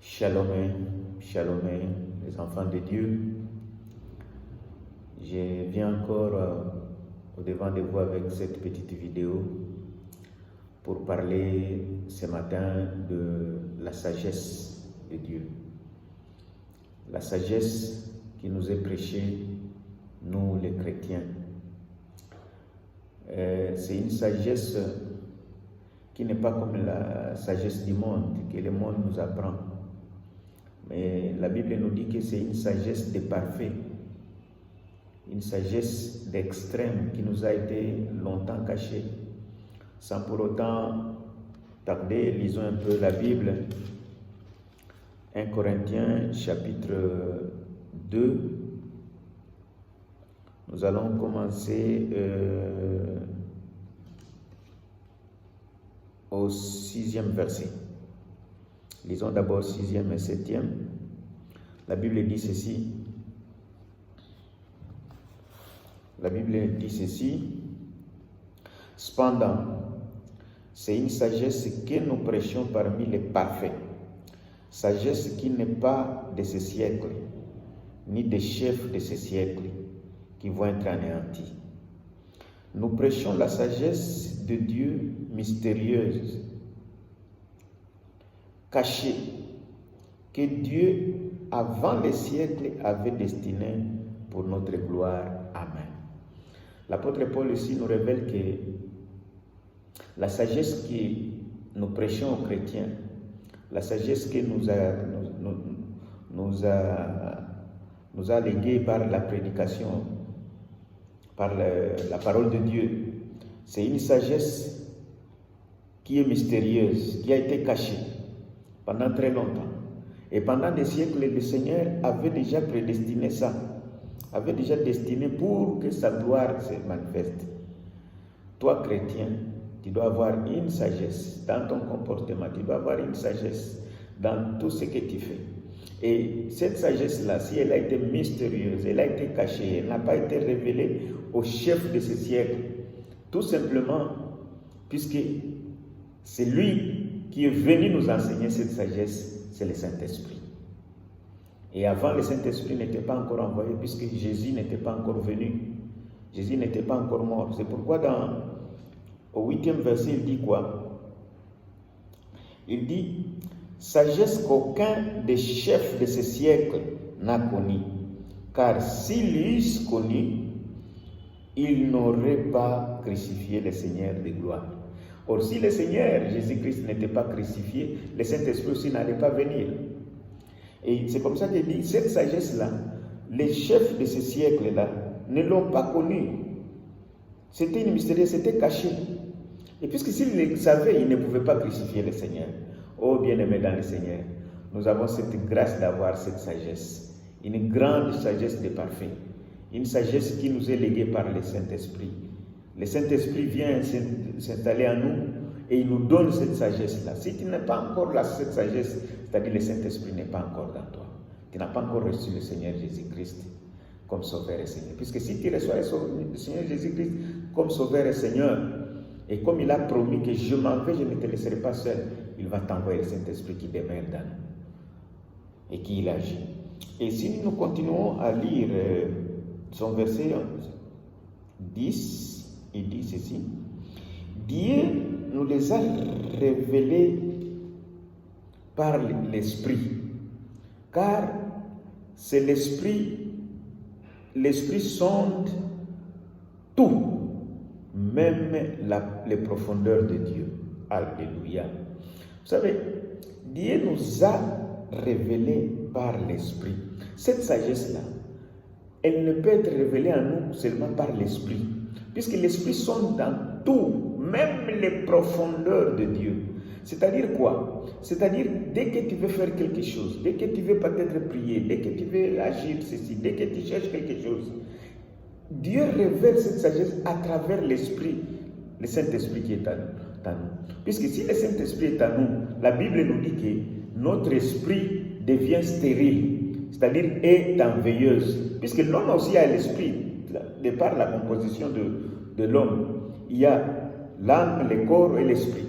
Shalom, shalom, les enfants de Dieu. Je viens encore au devant de vous avec cette petite vidéo pour parler ce matin de la sagesse de Dieu. La sagesse qui nous est prêchée, nous les chrétiens. C'est une sagesse qui n'est pas comme la sagesse du monde, que le monde nous apprend. Mais la Bible nous dit que c'est une sagesse de parfait, une sagesse d'extrême qui nous a été longtemps cachée. Sans pour autant tarder, lisons un peu la Bible. 1 Corinthiens chapitre 2. Nous allons commencer au 6e verset. Lisons d'abord 6e et 7e. La Bible dit ceci. La Bible dit ceci. Cependant, c'est une sagesse que nous prêchons parmi les parfaits. Sagesse qui n'est pas de ce siècle, ni des chefs de ce siècle, qui vont être anéantis. Nous prêchons la sagesse de Dieu mystérieuse, cachée, que Dieu, avant les siècles, avait destinée pour notre gloire. Amen. L'apôtre Paul ici nous révèle que la sagesse que nous prêchons aux chrétiens, la sagesse que nous a léguée par la prédication, par la parole de Dieu, c'est une sagesse qui est mystérieuse, qui a été cachée pendant très longtemps. Et pendant des siècles, le Seigneur avait déjà prédestiné ça, avait déjà destiné pour que sa gloire se manifeste. Toi, chrétien, tu dois avoir une sagesse dans ton comportement, tu dois avoir une sagesse dans tout ce que tu fais. Et cette sagesse-là, si elle a été mystérieuse, elle a été cachée, elle n'a pas été révélée au chef de ce siècle, tout simplement puisque c'est lui qui est venu nous enseigner cette sagesse, c'est le Saint-Esprit. Et avant, le Saint-Esprit n'était pas encore envoyé puisque Jésus n'était pas encore venu. Jésus n'était pas encore mort. C'est pourquoi au 8e verset, il dit quoi? Il dit, sagesse qu'aucun des chefs de ce siècle n'a connue, car s'ils l'eussent connue, ils n'auraient pas crucifié le Seigneur de gloire. Or, si le Seigneur Jésus-Christ n'était pas crucifié, le Saint-Esprit aussi n'allait pas venir. Et c'est comme ça qu'il dit, cette sagesse-là, les chefs de ce siècle-là ne l'ont pas connue. C'était une mystérieuse, c'était caché. Et puisque s'ils le savaient, ils ne pouvaient pas crucifier le Seigneur. Oh bien-aimés dans le Seigneur, nous avons cette grâce d'avoir cette sagesse, une grande sagesse de parfait, une sagesse qui nous est léguée par le Saint-Esprit. Le Saint-Esprit vient s'installer en nous et il nous donne cette sagesse-là. Si tu n'as pas encore cette sagesse, c'est-à-dire le Saint-Esprit n'est pas encore dans toi. Tu n'as pas encore reçu le Seigneur Jésus-Christ comme Sauveur et Seigneur. Puisque si tu reçois le Seigneur Jésus-Christ comme Sauveur et Seigneur, et comme il a promis que je m'en vais, je ne te laisserai pas seul, il va t'envoyer le Saint-Esprit qui demeure dans nous et qui il agit. Et si nous continuons à lire son verset 10, il dit ceci. Dieu nous les a révélés par l'Esprit, car c'est l'Esprit sonde tout, même les profondeurs de Dieu. Alléluia. Vous savez, Dieu nous a révélés par l'Esprit. Cette sagesse-là, elle ne peut être révélée à nous seulement par l'Esprit, puisque l'Esprit sonde dans tout, même les profondeurs de Dieu. C'est-à-dire quoi? C'est-à-dire, dès que tu veux faire quelque chose, dès que tu veux peut-être prier, dès que tu veux agir ceci, dès que tu cherches quelque chose, Dieu révèle cette sagesse à travers l'Esprit, le Saint-Esprit qui est en nous. Puisque si le Saint-Esprit est en nous, la Bible nous dit que notre esprit devient stérile, c'est-à-dire est en veilleuse. Puisque l'homme aussi a l'esprit, de par la composition de l'homme, il y a l'âme, le corps et l'esprit.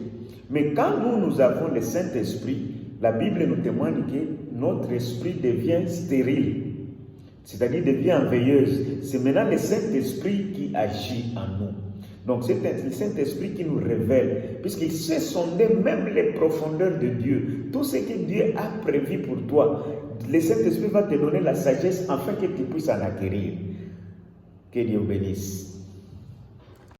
Mais quand nous avons le Saint-Esprit, la Bible nous témoigne que notre esprit devient stérile, c'est-à-dire devient en veilleuse. C'est maintenant le Saint-Esprit qui agit en nous. Donc c'est le Saint-Esprit qui nous révèle, puisqu'il sait sonder même les profondeurs de Dieu. Tout ce que Dieu a prévu pour toi, le Saint-Esprit va te donner la sagesse afin que tu puisses en acquérir. Que Dieu bénisse.